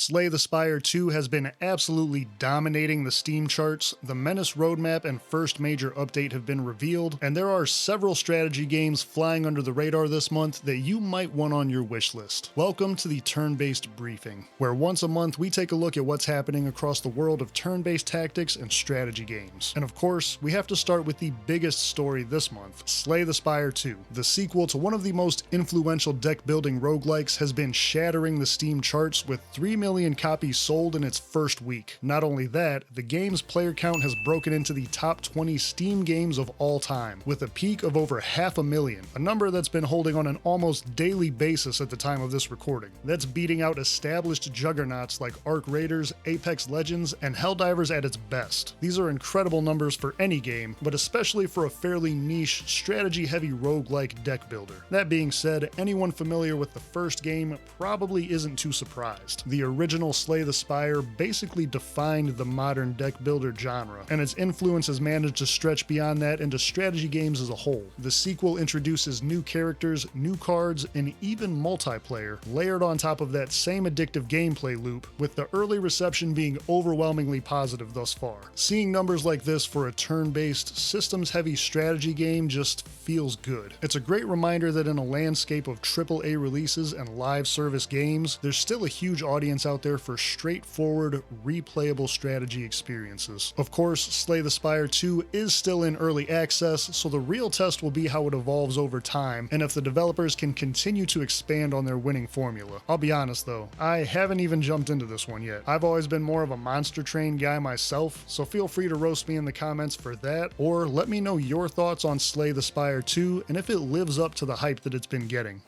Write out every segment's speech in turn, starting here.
Slay the Spire 2 has been absolutely dominating the Steam charts, the MENACE roadmap and first major update have been revealed, and there are several strategy games flying under the radar this month that you might want on your wish list. Welcome to the Turn-Based Briefing, where once a month we take a look at what's happening across the world of turn-based tactics and strategy games. And of course, we have to start with the biggest story this month, Slay the Spire 2. The sequel to one of the most influential deck-building roguelikes has been shattering the Steam charts with 3 million copies sold in its first week. Not only that, the game's player count has broken into the top 20 Steam games of all time, with a peak of over 500,000, a number that's been holding on an almost daily basis at the time of this recording. That's beating out established juggernauts like Arc Raiders, Apex Legends, and Helldivers at its best. These are incredible numbers for any game, but especially for a fairly niche, strategy-heavy roguelike deck builder. That being said, anyone familiar with the first game probably isn't too surprised. The original Slay the Spire basically defined the modern deck builder genre, and its influence has managed to stretch beyond that into strategy games as a whole. The sequel introduces new characters, new cards, and even multiplayer, layered on top of that same addictive gameplay loop, with the early reception being overwhelmingly positive thus far. Seeing numbers like this for a turn-based, systems-heavy strategy game just feels good. It's a great reminder that in a landscape of AAA releases and live service games, there's still a huge audience out there for straightforward, replayable strategy experiences. Of course, Slay the Spire 2 is still in early access, so the real test will be how it evolves over time, and if the developers can continue to expand on their winning formula. I'll be honest though, I haven't even jumped into this one yet. I've always been more of a Monster Train guy myself, so feel free to roast me in the comments for that, or let me know your thoughts on Slay the Spire 2 and if it lives up to the hype that it's been getting.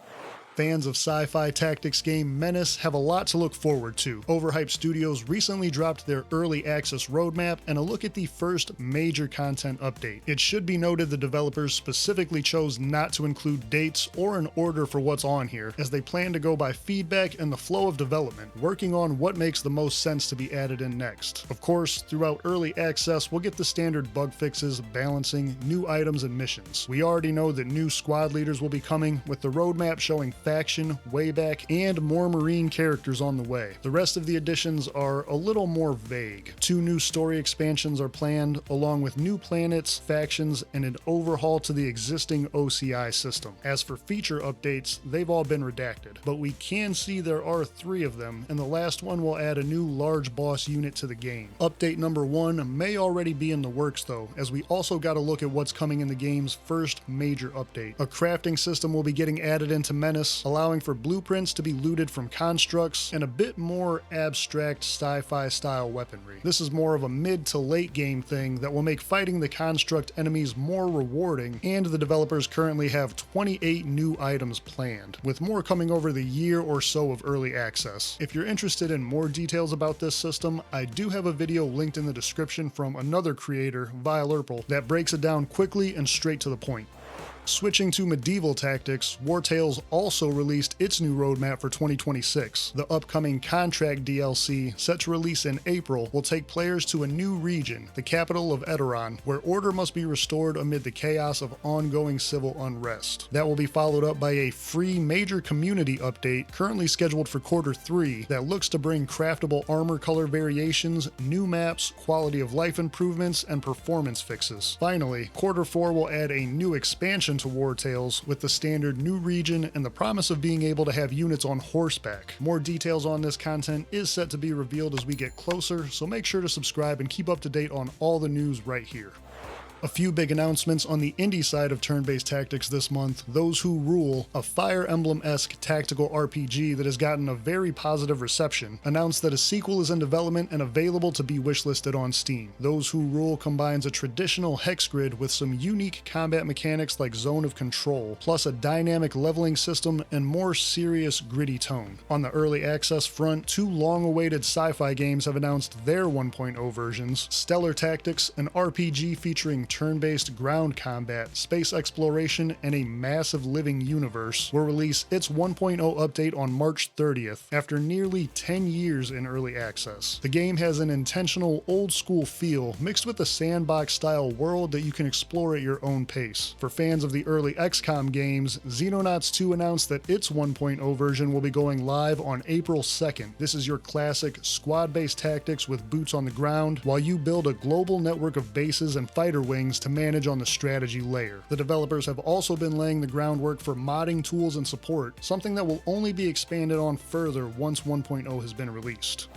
Fans of sci-fi tactics game MENACE have a lot to look forward to. Overhyped Studios recently dropped their early access roadmap and a look at the first major content update. It should be noted the developers specifically chose not to include dates or an order for what's on here, as they plan to go by feedback and the flow of development, working on what makes the most sense to be added in next. Of course, throughout early access, we'll get the standard bug fixes, balancing, new items, and missions. We already know that new squad leaders will be coming, with the roadmap showing faction, wayback, and more marine characters on the way. The rest of the additions are a little more vague. 2 new story expansions are planned, along with new planets, factions, and an overhaul to the existing OCI system. As for feature updates, they've all been redacted, but we can see there are 3 of them, and the last one will add a new large boss unit to the game. Update number 1 may already be in the works though, as we also got to look at what's coming in the game's first major update. A crafting system will be getting added into MENACE, allowing for blueprints to be looted from constructs and a bit more abstract sci-fi style weaponry. This is more of a mid to late game thing that will make fighting the construct enemies more rewarding, and the developers currently have 28 new items planned, with more coming over the year or so of early access. If you're interested in more details about this system, I do have a video linked in the description from another creator, Valor, that breaks it down quickly and straight to the point. Switching to medieval tactics, Wartales also released its new roadmap for 2026. The upcoming Contract DLC, set to release in April, will take players to a new region, the capital of Aether, where order must be restored amid the chaos of ongoing civil unrest. That will be followed up by a free major community update currently scheduled for Q3 that looks to bring craftable armor color variations, new maps, quality of life improvements, and performance fixes. Finally, Q4 will add a new expansion to Wartales with the standard new region and the promise of being able to have units on horseback. More details on this content is set to be revealed as we get closer, so make sure to subscribe and keep up to date on all the news right here. A few big announcements on the indie side of turn-based tactics this month. Those Who Rule, a Fire Emblem-esque tactical RPG that has gotten a very positive reception, announced that a sequel is in development and available to be wishlisted on Steam. Those Who Rule combines a traditional hex grid with some unique combat mechanics like Zone of Control, plus a dynamic leveling system and more serious, gritty tone. On the early access front, 2 long-awaited sci-fi games have announced their 1.0 versions: Stellar Tactics, an RPG featuring turn-based ground combat, space exploration, and a massive living universe, will release its 1.0 update on March 30th, after nearly 10 years in early access. The game has an intentional old-school feel, mixed with a sandbox-style world that you can explore at your own pace. For fans of the early XCOM games, Xenonauts 2 announced that its 1.0 version will be going live on April 2nd. This is your classic squad-based tactics with boots on the ground, while you build a global network of bases and fighter wings to manage on the strategy layer. The developers have also been laying the groundwork for modding tools and support, something that will only be expanded on further once 1.0 has been released.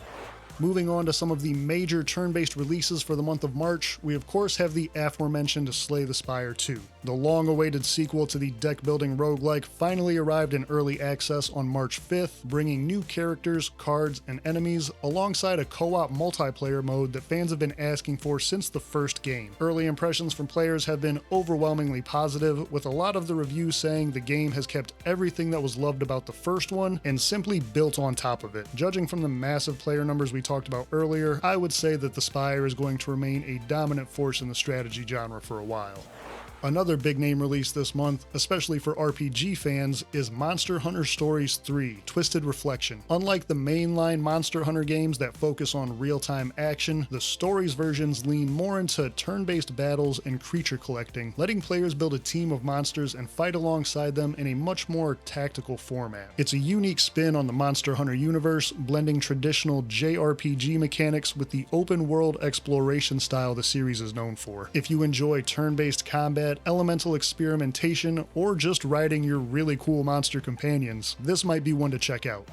Moving on to some of the major turn-based releases for the month of March, we of course have the aforementioned Slay the Spire 2. The long-awaited sequel to the deck-building roguelike finally arrived in early access on March 5th, bringing new characters, cards, and enemies, alongside a co-op multiplayer mode that fans have been asking for since the first game. Early impressions from players have been overwhelmingly positive, with a lot of the reviews saying the game has kept everything that was loved about the first one and simply built on top of it. Judging from the massive player numbers we talked about earlier, I would say that the Spire is going to remain a dominant force in the strategy genre for a while. Another big name release this month, especially for RPG fans, is Monster Hunter Stories 3: Twisted Reflection. Unlike the mainline Monster Hunter games that focus on real-time action, the Stories versions lean more into turn-based battles and creature collecting, letting players build a team of monsters and fight alongside them in a much more tactical format. It's a unique spin on the Monster Hunter universe, blending traditional JRPG mechanics with the open-world exploration style the series is known for. If you enjoy turn-based combat, elemental experimentation, or just riding your really cool monster companions, this might be one to check out.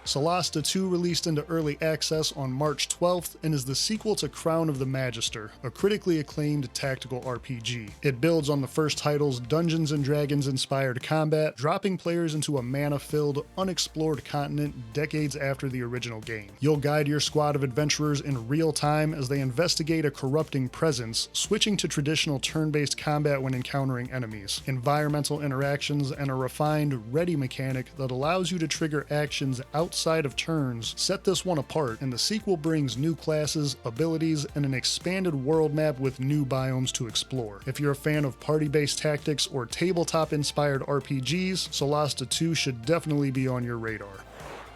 Solasta II released into early access on March 12th and is the sequel to Crown of the Magister, a critically acclaimed tactical RPG. It builds on the first title's Dungeons & Dragons-inspired combat, dropping players into a mana-filled, unexplored continent decades after the original game. You'll guide your squad of adventurers in real time as they investigate a corrupting presence, switching to traditional turn-based combat when encountering enemies, environmental interactions, and a refined ready mechanic that allows you to trigger actions outside of turns set this one apart, and the sequel brings new classes, abilities, and an expanded world map with new biomes to explore. If you're a fan of party-based tactics or tabletop-inspired RPGs, Solasta 2 should definitely be on your radar.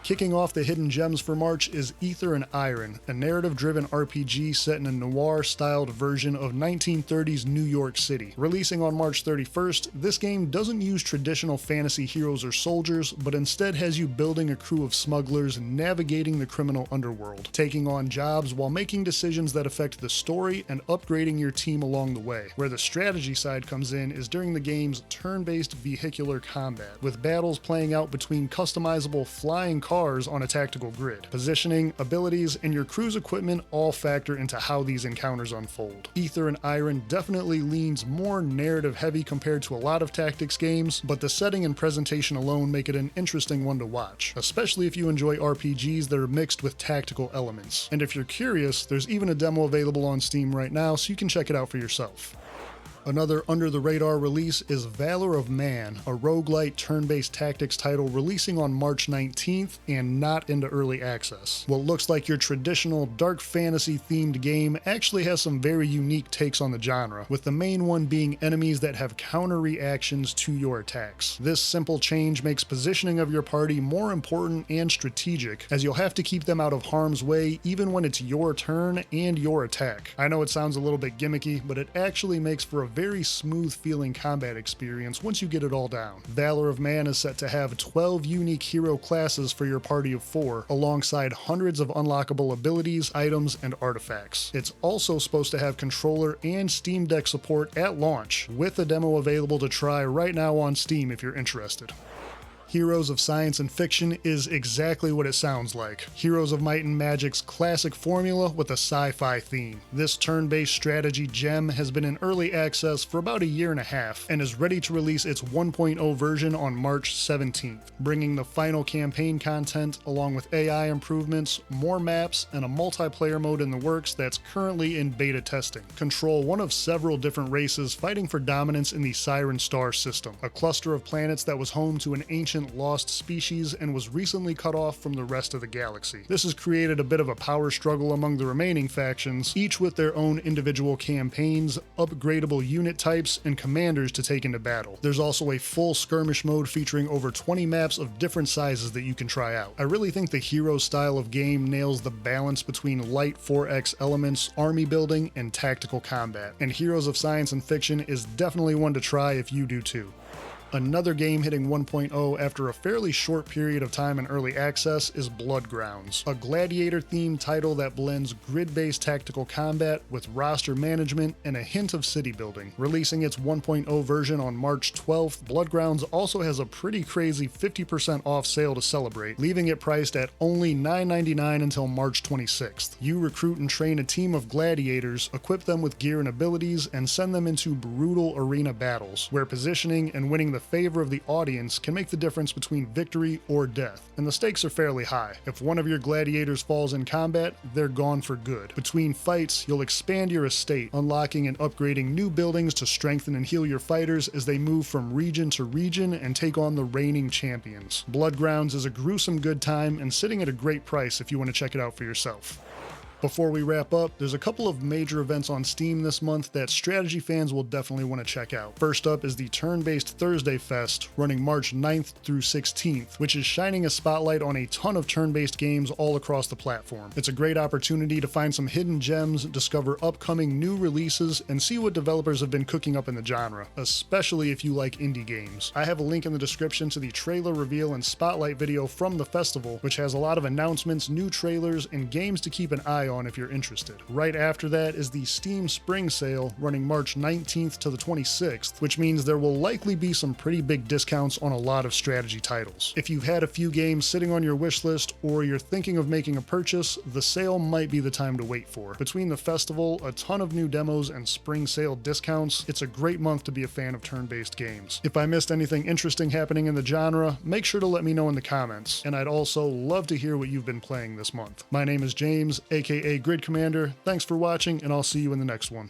Kicking off the hidden gems for March is Aether Iron, a narrative-driven RPG set in a noir-styled version of 1930s New York City. Releasing on March 31st, this game doesn't use traditional fantasy heroes or soldiers, but instead has you building a crew of smugglers navigating the criminal underworld, taking on jobs while making decisions that affect the story and upgrading your team along the way. Where the strategy side comes in is during the game's turn-based vehicular combat, with battles playing out between customizable flying cars on a tactical grid. Positioning, abilities, and your crew's equipment all factor into how these encounters unfold. Aether Iron definitely leans more narrative heavy compared to a lot of tactics games, but the setting and presentation alone make it an interesting one to watch, especially if you enjoy RPGs that are mixed with tactical elements. And if you're curious, there's even a demo available on Steam right now, so you can check it out for yourself. Another under-the-radar release is Valor of Man, a roguelike turn-based tactics title releasing on March 19th and not into early access. What looks like your traditional dark fantasy-themed game actually has some very unique takes on the genre, with the main one being enemies that have counter-reactions to your attacks. This simple change makes positioning of your party more important and strategic, as you'll have to keep them out of harm's way even when it's your turn and your attack. I know it sounds a little bit gimmicky, but it actually makes for a very smooth feeling combat experience once you get it all down. Valor of Man is set to have 12 unique hero classes for your party of 4, alongside hundreds of unlockable abilities, items, and artifacts. It's also supposed to have controller and Steam Deck support at launch, with a demo available to try right now on Steam if you're interested. Heroes of Science and Fiction is exactly what it sounds like. Heroes of Might and Magic's classic formula with a sci-fi theme. This turn-based strategy gem has been in early access for about a year and a half, and is ready to release its 1.0 version on March 17th, bringing the final campaign content along with AI improvements, more maps, and a multiplayer mode in the works that's currently in beta testing. Control one of several different races fighting for dominance in the Siren Star system, a cluster of planets that was home to an ancient ancient lost species and was recently cut off from the rest of the galaxy. This has created a bit of a power struggle among the remaining factions, each with their own individual campaigns, upgradable unit types, and commanders to take into battle. There's also a full skirmish mode featuring over 20 maps of different sizes that you can try out. I really think the hero style of game nails the balance between light 4X elements, army building, and tactical combat, and Heroes of Science and Fiction is definitely one to try if you do too. Another game hitting 1.0 after a fairly short period of time in early access is Bloodgrounds, a gladiator-themed title that blends grid-based tactical combat with roster management and a hint of city building. Releasing its 1.0 version on March 12th, Bloodgrounds also has a pretty crazy 50% off sale to celebrate, leaving it priced at only $9.99 until March 26th. You recruit and train a team of gladiators, equip them with gear and abilities, and send them into brutal arena battles, where positioning and winning the favor of the audience can make the difference between victory or death, and the stakes are fairly high. If one of your gladiators falls in combat, they're gone for good. Between fights, you'll expand your estate, unlocking and upgrading new buildings to strengthen and heal your fighters as they move from region to region and take on the reigning champions. Bloodgrounds is a gruesome good time and sitting at a great price if you want to check it out for yourself. Before we wrap up, there's a couple of major events on Steam this month that strategy fans will definitely want to check out. First up is the Turn-Based Thursday Fest, running March 9th through 16th, which is shining a spotlight on a ton of turn-based games all across the platform. It's a great opportunity to find some hidden gems, discover upcoming new releases, and see what developers have been cooking up in the genre, especially if you like indie games. I have a link in the description to the trailer reveal and spotlight video from the festival, which has a lot of announcements, new trailers, and games to keep an eye on if you're interested. Right after that is the Steam Spring Sale running March 19th to the 26th, which means there will likely be some pretty big discounts on a lot of strategy titles. If you've had a few games sitting on your wish list or you're thinking of making a purchase, the sale might be the time to wait for. Between the festival, a ton of new demos, and Spring Sale discounts, it's a great month to be a fan of turn-based games. If I missed anything interesting happening in the genre, make sure to let me know in the comments, and I'd also love to hear what you've been playing this month. My name is James, aka Grid Commander. Thanks for watching, and I'll see you in the next one.